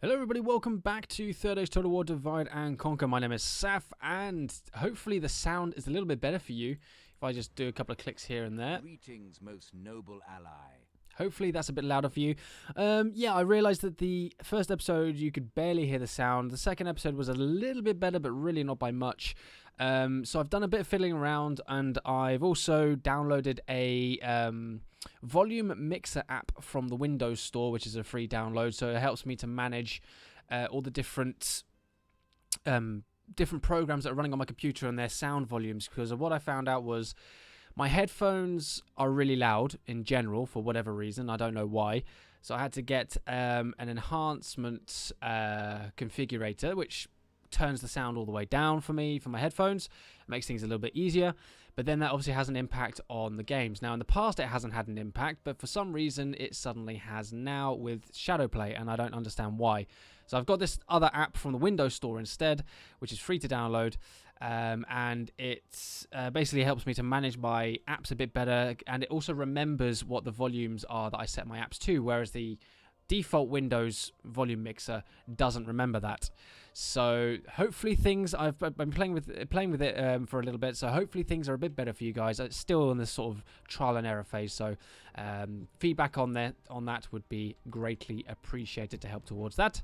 Hello everybody, welcome back to Third Age Total War Divide and Conquer. My name is Saf, and hopefully the sound is a little bit better for you if I just do a couple of clicks here and there. Greetings, most noble ally. Hopefully that's a bit louder for you. Yeah, I realised that the first episode you could barely hear the sound. The second episode was a little bit better, but really not by much. So I've done a bit of fiddling around, and I've also downloaded a volume mixer app from the Windows Store, which is a free download. So it helps me to manage all the different programs that are running on my computer and their sound volumes. Because what I found out was my headphones are really loud in general for whatever reason. I don't know why. So I had to get an enhancement configurator, which turns the sound all the way down for me for my headphones. It makes things a little bit easier. But then that obviously has an impact on the games. Now, in the past, it hasn't had an impact, but for some reason, it suddenly has now with Shadowplay, and I don't understand why. So I've got this other app from the Windows Store instead, which is free to download, and it basically helps me to manage my apps a bit better, and it also remembers what the volumes are that I set my apps to, whereas the default Windows volume mixer doesn't remember that. So hopefully things, I've been playing with it for a little bit, so hopefully things are a bit better for you guys. It's still in this sort of trial and error phase, so feedback on that would be greatly appreciated to help towards that.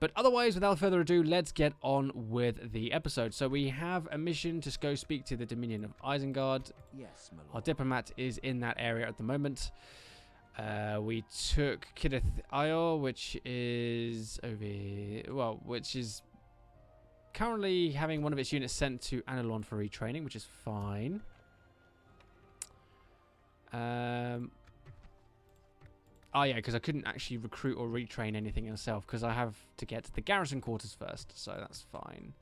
But otherwise, without further ado, let's get on with the episode. So we have a mission to go speak to the Dominion of Isengard. Yes, my lord. Our diplomat is in that area at the moment. We took Henneth Annun, which is which is currently having one of its units sent to Annalon for retraining, which is fine. Oh yeah, because I couldn't actually recruit or retrain anything myself because I have to get to the garrison quarters first, so that's fine.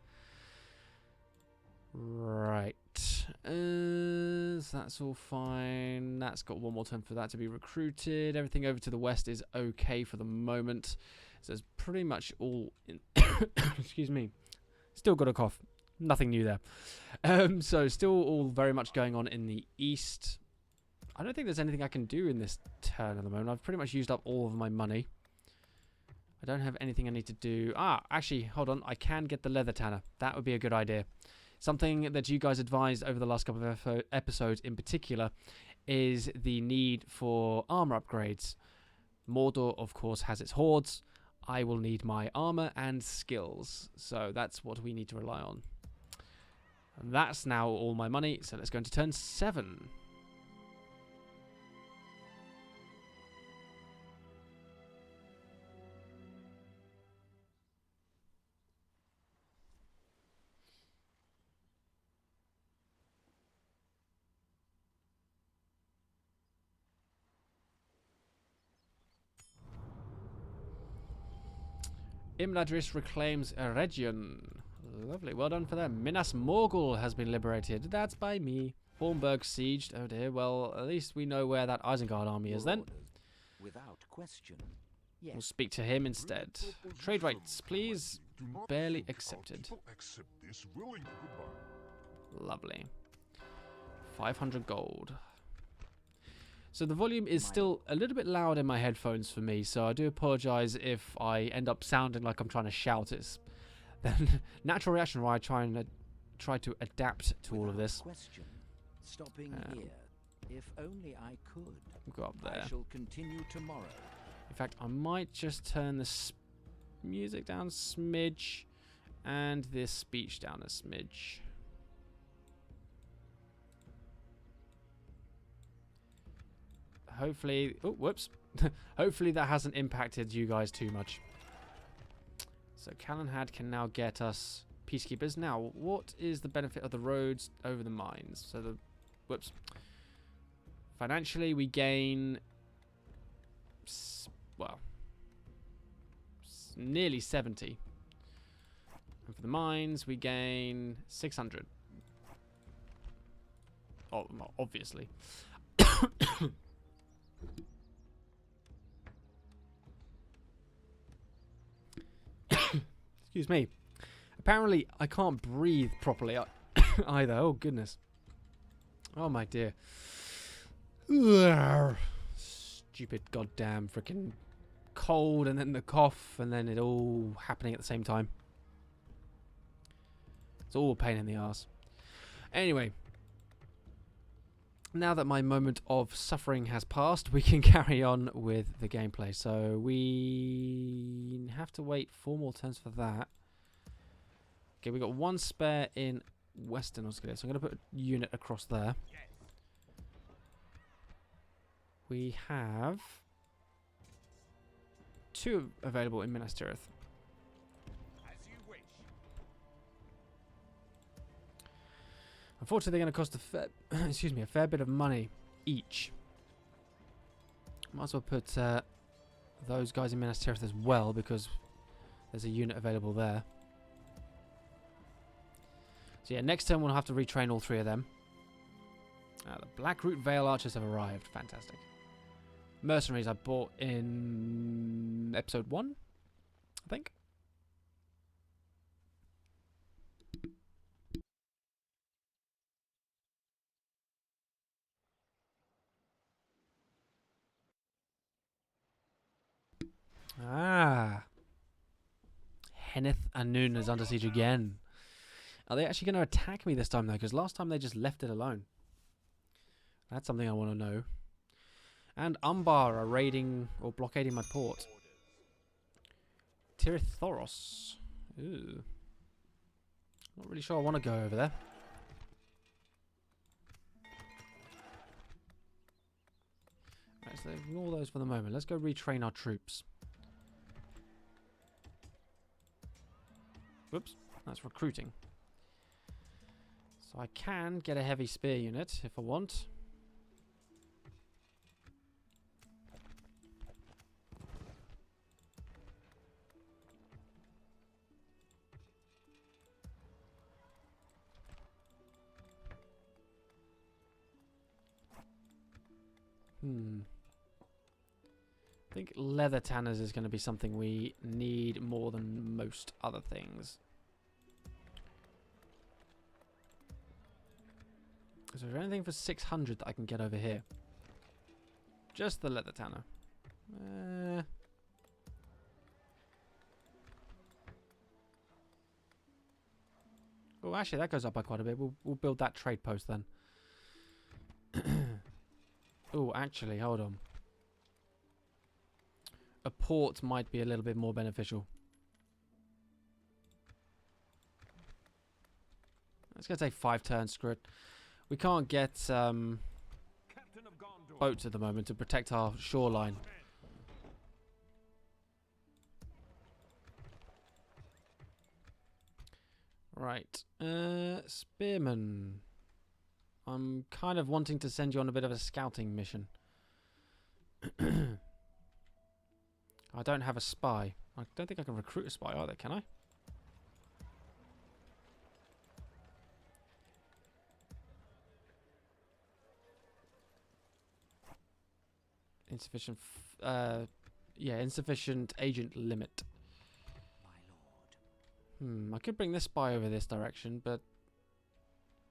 Right, so that's all fine. That's got one more turn for that to be recruited. Everything over to the west is okay for the moment. So it's pretty much all in excuse me. Still got a cough. Nothing new there. So still all very much going on in the east. I don't think there's anything I can do in this turn at the moment. I've pretty much used up all of my money. I don't have anything I need to do. Actually, hold on. I can get the leather tanner. That would be a good idea. Something that you guys advised over the last couple of episodes in particular is the need for armor upgrades. Mordor, of course, has its hordes. I will need my armor and skills. So that's what we need to rely on. And that's now all my money. So let's go into turn 7. Imladris reclaims a region. Lovely, well done for them. Minas Morgul has been liberated. That's by me. Hornburg sieged. Oh dear, well, at least we know where that Isengard army is then. Without question. Yes. We'll speak to him instead. Trade rates, please. Barely accepted. Lovely. 500 gold. So the volume is still a little bit loud in my headphones for me, so I do apologise if I end up sounding like I'm trying to shout. It's the natural reaction where I try to adapt to all of this. Question. Stopping here. If only I could. Go up there. I shall continue tomorrow. In fact, I might just turn the music down a smidge and this speech down a smidge. Hopefully, oh, whoops. Hopefully that hasn't impacted you guys too much. So Calenhad can now get us peacekeepers. Now, what is the benefit of the roads over the mines? So the, whoops. Financially, we gain, well, nearly 70. And for the mines, we gain 600. Oh, well, obviously. Excuse me. Apparently, I can't breathe properly either. Oh, goodness. Oh, my dear. Stupid goddamn freaking cold and then the cough and then it all happening at the same time. It's all a pain in the arse. Anyway, now that my moment of suffering has passed, we can carry on with the gameplay. So we have to wait 4 more turns for that. Okay, we got 1 spare in Western Osgiliath, so I'm going to put a unit across there. We have 2 available in Minas Tirith. Unfortunately, they're going to cost a fair bit of money each. Might as well put those guys in Minas Tirith as well, because there's a unit available there. So yeah, next turn we'll have to retrain all 3 of them. The Blackroot Vale Archers have arrived. Fantastic. Mercenaries I bought in episode 1, I think. Henneth Annun is under siege again. Are they actually going to attack me this time though? Because last time they just left it alone. That's something I want to know. And Umbar are raiding or blockading my port. Tirithoros. Ooh. Not really sure I want to go over there. Right, so ignore those for the moment. Let's go retrain our troops. Whoops, that's recruiting. So I can get a heavy spear unit if I want. I think leather tanners is going to be something we need more than most other things. Is there anything for 600 that I can get over here? Just the leather tanner. Oh, actually, that goes up by quite a bit. We'll build that trade post then. Oh, actually, hold on. A port might be a little bit more beneficial. It's going to take 5 turns, screw it. We can't get boats at the moment to protect our shoreline. Right. Spearman. I'm kind of wanting to send you on a bit of a scouting mission. I don't have a spy. I don't think I can recruit a spy either, can I? Insufficient. Yeah, insufficient agent limit. My lord. I could bring this spy over this direction, but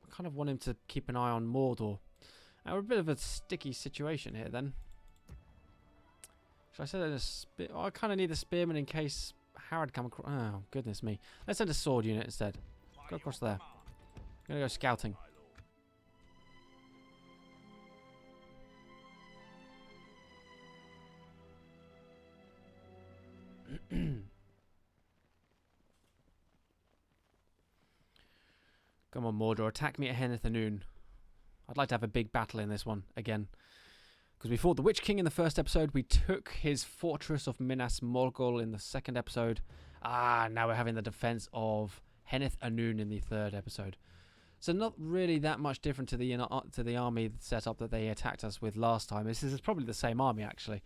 I kind of want him to keep an eye on Mordor. Now we're a bit of a sticky situation here, then. Should I send a spear? Oh, I kind of need the spearman in case Harad come across. Oh, goodness me. Let's send a sword unit instead. Go across there. I'm going to go scouting. Come on, Mordor. Attack me at Henneth Annun. I'd like to have a big battle in this one again. Because we fought the Witch King in the first episode. We took his fortress of Minas Morgul in the second episode. Now we're having the defense of Henneth Annun in the third episode. So not really that much different to the army setup that they attacked us with last time. This is probably the same army, actually.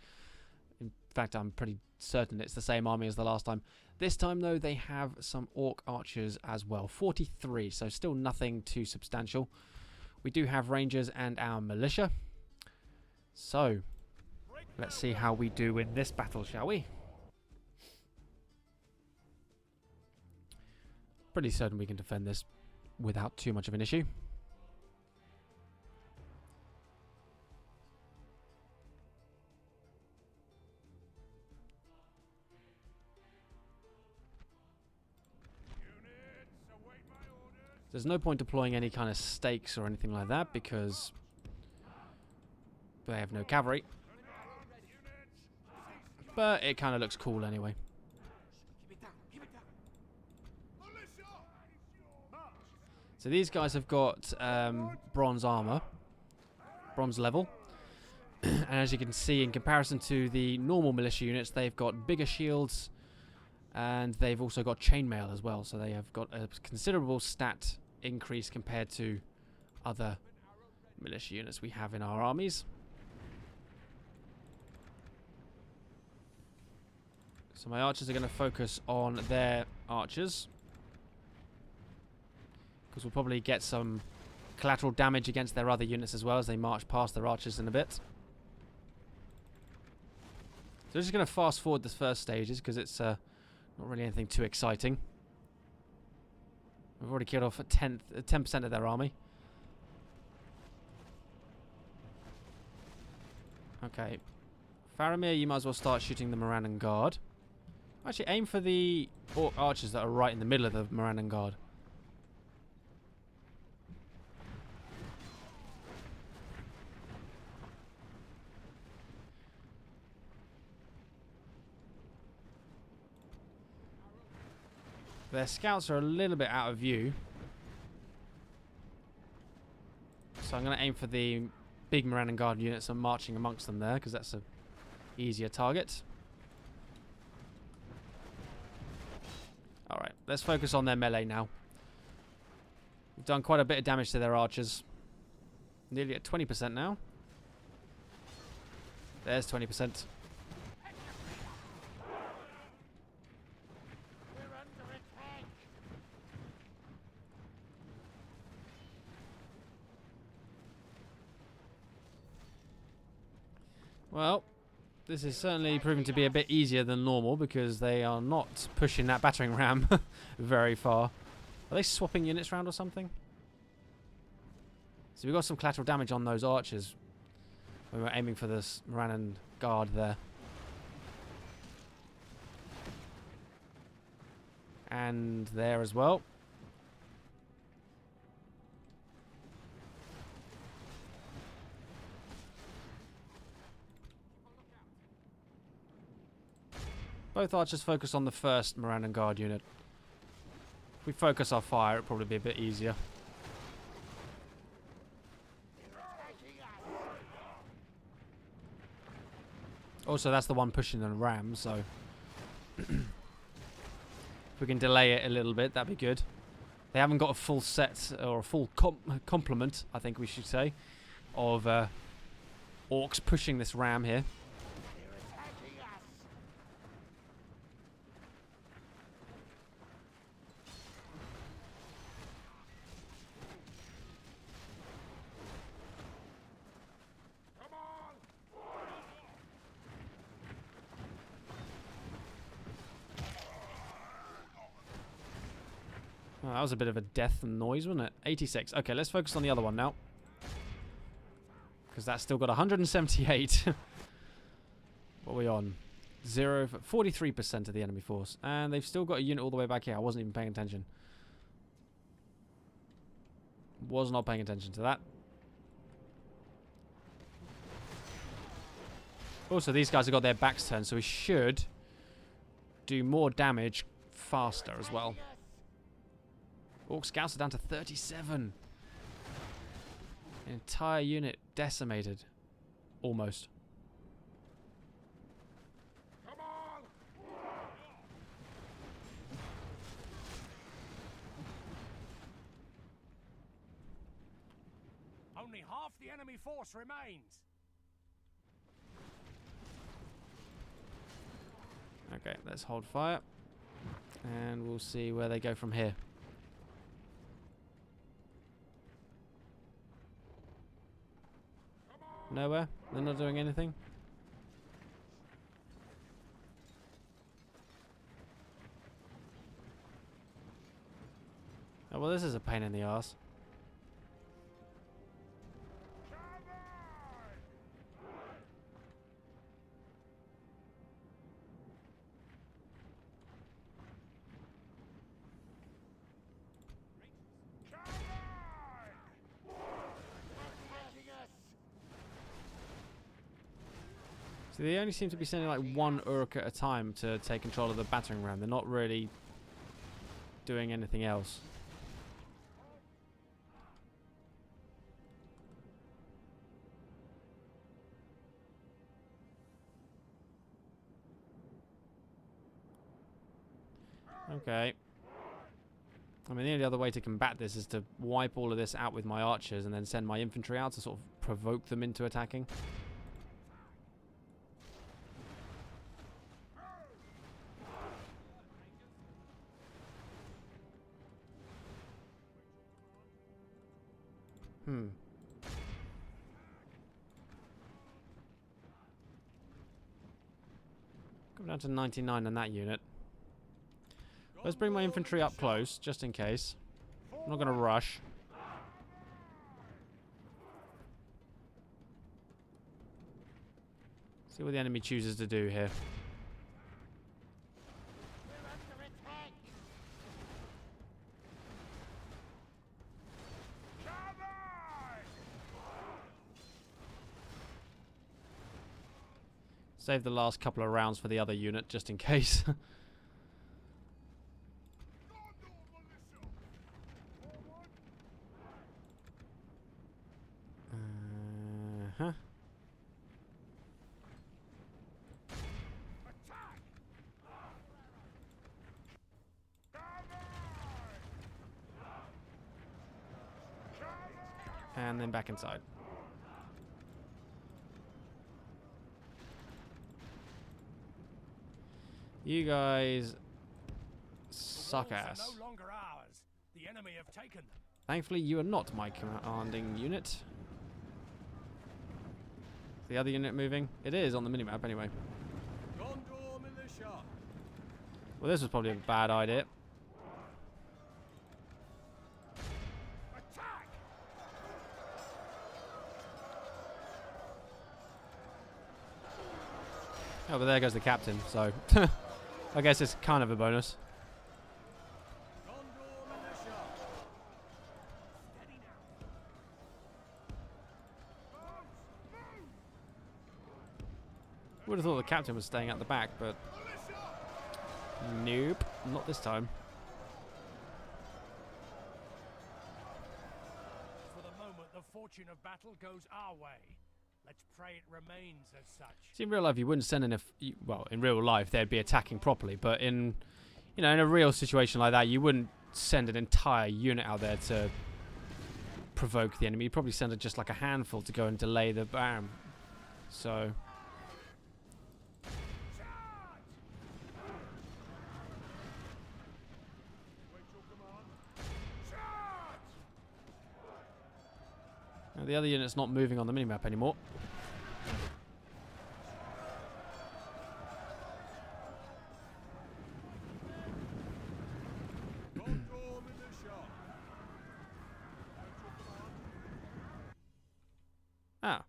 In fact, I'm pretty certain it's the same army as the last time. This time, though, they have some orc archers as well. 43, so still nothing too substantial. We do have rangers and our militia. So, let's see how we do in this battle, shall we? Pretty certain we can defend this without too much of an issue. There's no point deploying any kind of stakes or anything like that because they have no cavalry. But it kind of looks cool anyway. So these guys have got bronze armor, bronze level. And as you can see, in comparison to the normal militia units, they've got bigger shields and they've also got chainmail as well. So they have got a considerable stat increase compared to other militia units we have in our armies. So my archers are going to focus on their archers, because we'll probably get some collateral damage against their other units as well as they march past their archers in a bit. So we're just going to fast forward the first stages because it's not really anything too exciting. We've already killed off 10% of their army. Okay. Faramir, you might as well start shooting the Morannon Guard. Actually, aim for the archers that are right in the middle of the Morannon Guard. Their scouts are a little bit out of view. So I'm going to aim for the big Morannon Guard units and marching amongst them there, because that's an easier target. Alright, let's focus on their melee now. We've done quite a bit of damage to their archers. Nearly at 20% now. There's 20%. Well, this is certainly proving to be a bit easier than normal because they are not pushing that battering ram very far. Are they swapping units around or something? So we got some collateral damage on those archers when we're aiming for this Morannon Guard there. And there as well. Both archers focus on the first Morannon Guard unit. If we focus our fire, it'll probably be a bit easier. Also, that's the one pushing the ram, so if we can delay it a little bit, that'd be good. They haven't got a full set, or a full complement, I think we should say, of orcs pushing this ram here. Oh, that was a bit of a death noise, wasn't it? 86. Okay, let's focus on the other one now. Because that's still got 178. What are we on? 43% of the enemy force. And they've still got a unit all the way back here. I wasn't even paying attention. Was not paying attention to that. Also, these guys have got their backs turned, so we should do more damage faster as well. Orc scouts are down to 37. An entire unit decimated. Almost. Come on! Only half the enemy force remains. Okay, let's hold fire. And we'll see where they go from here. Nowhere? They're not doing anything? Oh, well, this is a pain in the arse. So they only seem to be sending like one Uruk at a time to take control of the battering ram. They're not really doing anything else. Okay. I mean, the only other way to combat this is to wipe all of this out with my archers and then send my infantry out to sort of provoke them into attacking. Come down to 99 on that unit. Let's bring my infantry up close, just in case. I'm not going to rush. See what the enemy chooses to do here. Save the last couple of rounds for the other unit, just in case. And then back inside. You guys suck ass. No longer ours. The enemy have taken them. Thankfully, you are not my commanding unit. The other unit moving? It is on the minimap anyway. Gondor militia. Well, this was probably a bad idea. Attack! Oh, but there goes the captain, so I guess it's kind of a bonus. Gondor militia. Steady now. Would have thought the captain was staying at the back, but nope, not this time. For the moment, the fortune of battle goes our way. Let's pray it remains as such. See, in real life, you wouldn't send in well, in real life, they'd be attacking properly, but in, you know, in a real situation like that, you wouldn't send an entire unit out there to provoke the enemy. You'd probably send just like a handful to go and delay the bam. So. Now, the other unit's not moving on the minimap anymore. Ah.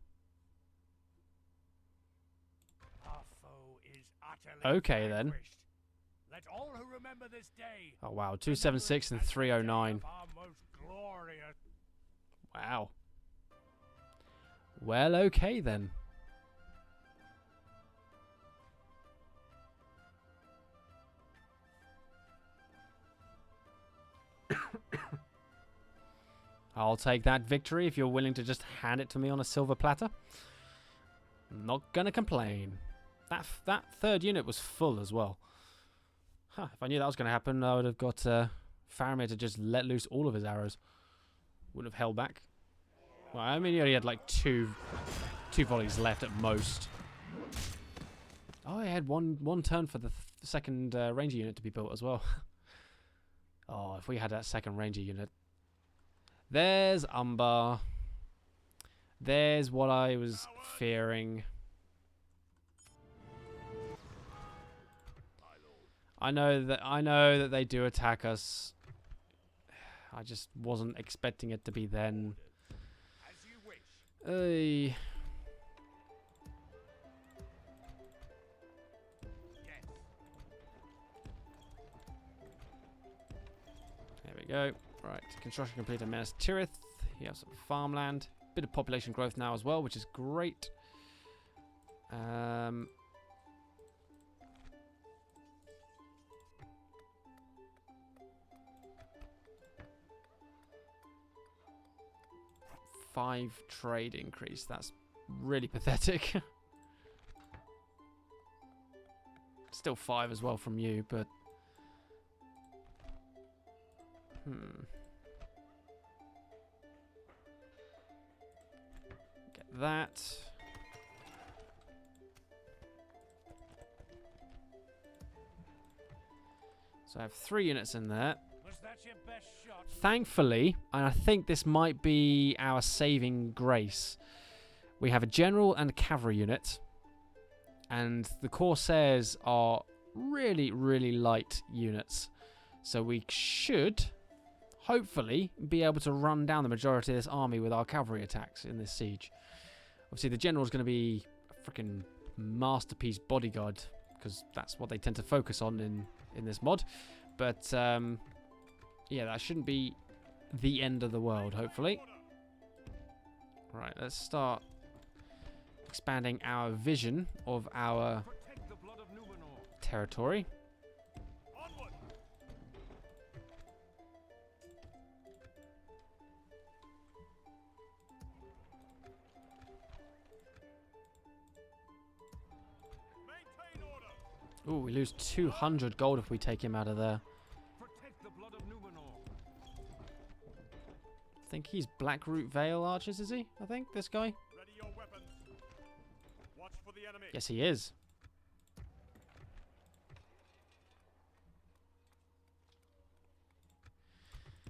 Our foe is utterly Okay, then. vanquished. Let all who remember this day Oh, wow. 276 and 309. our most glorious. Wow. Well, okay, then. I'll take that victory if you're willing to just hand it to me on a silver platter. Not gonna complain. That third unit was full as well. Huh, if I knew that was gonna happen, I would have got Faramir to just let loose all of his arrows. Wouldn't have held back. Well, I mean, he only had like two volleys left at most. Oh, he had one turn for the second ranger unit to be built as well. Oh, if we had that second ranger unit. There's Umbar. There's what I was fearing. I know that they do attack us. I just wasn't expecting it to be then. As you wish. Hey. Yes. There we go. Right, construction complete in Minas Tirith. You have some farmland. Bit of population growth now as well, which is great. Um, five trade increase. That's really pathetic. Still 5 as well from you, but get that. So I have 3 units in there. Was that your best shot? Thankfully, and I think this might be our saving grace, we have a general and a cavalry unit. And the Corsairs are really, really light units. So we should, hopefully, be able to run down the majority of this army with our cavalry attacks in this siege. Obviously, the general is going to be a freaking masterpiece bodyguard, because that's what they tend to focus on in this mod. But, yeah, that shouldn't be the end of the world, hopefully. Right, let's start expanding our vision of our territory. Onward. Maintain order. Ooh, we lose 200 gold if we take him out of there. Protect the blood of Numenor. I think he's Blackroot Vale archers, is he? I think, this guy. Ready your weapons. Watch for the enemy. Yes, he is.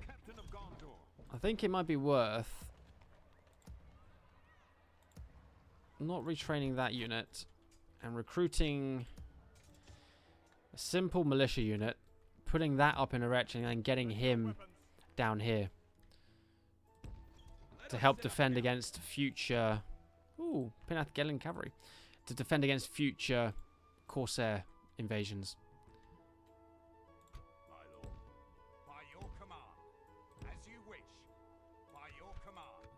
Captain of Gondor. I think it might be worth not retraining that unit and recruiting a simple militia unit, putting that up in Arachir and then getting him down here to help defend against future... Ooh, Henneth Annun cavalry. To defend against future Corsair invasions. My lord. By your command. As you wish. By your command.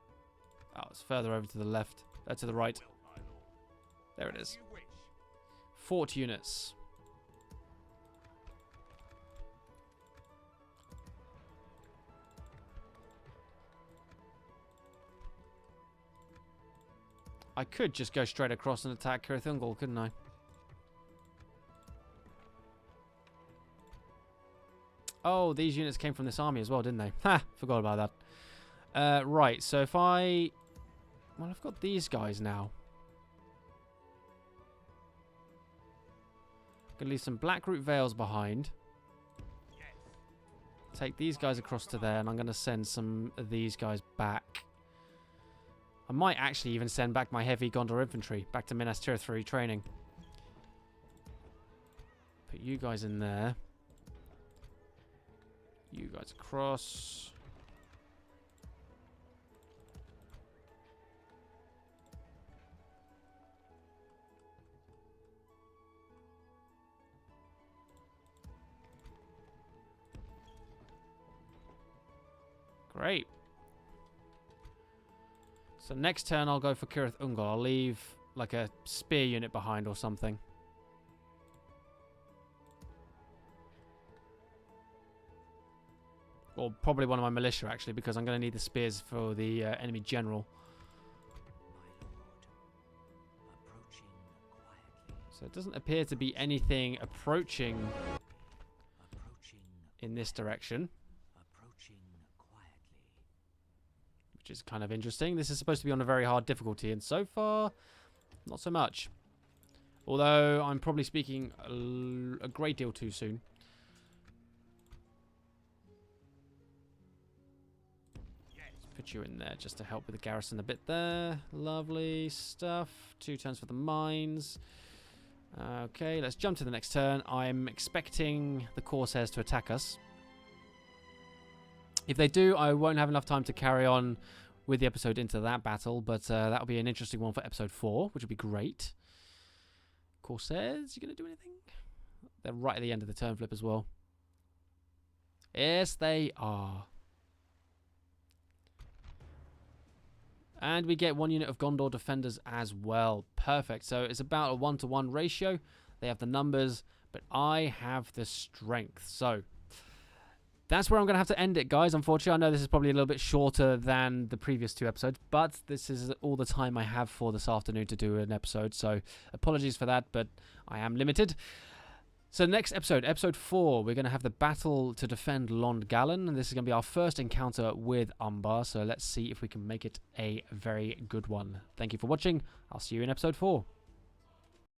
Oh, it's further over to the left. To the right. Will, my lord. There it As is. you wish. Fort units. I could just go straight across and attack Cair, couldn't I? Oh, these units came from this army as well, didn't they? Ha! Forgot about that. Right, so if I... Well, I've got these guys now. Gonna leave some Blackroot Vales behind. Take these guys across to there, and I'm gonna send some of these guys back. I might actually even send back my heavy Gondor infantry back to Minas Tirith for retraining. Put you guys in there. You guys across. Great. So next turn I'll go for Cair. I'll leave like a spear unit behind or something. Or probably one of my militia actually, because I'm going to need the spears for the enemy general. My lord, approaching quietly. So it doesn't appear to be anything approaching Approaching, in this direction, approaching quietly. which is kind of interesting. This is supposed to be on a very hard difficulty, and so far, not so much. Although I'm probably speaking a great deal too soon. Put you in there just to help with the garrison a bit there. Lovely stuff. 2 turns for the mines. Okay, let's jump to the next turn. I'm expecting the Corsairs to attack us. If they do, I won't have enough time to carry on with the episode into that battle, but that'll be an interesting one for episode 4, which would be great. Corsairs, you going to do anything? They're right at the end of the turn flip as well. Yes, they are. And we get 1 unit of Gondor defenders as well. Perfect. So it's about a 1-to-1 ratio. They have the numbers, but I have the strength. So that's where I'm going to have to end it, guys. Unfortunately, I know this is probably a little bit shorter than the previous 2 episodes, but this is all the time I have for this afternoon to do an episode. So apologies for that, but I am limited. So next episode, episode 4, we're going to have the battle to defend Lond Gallen, and this is going to be our first encounter with Umbar, so let's see if we can make it a very good one. Thank you for watching. I'll see you in episode 4.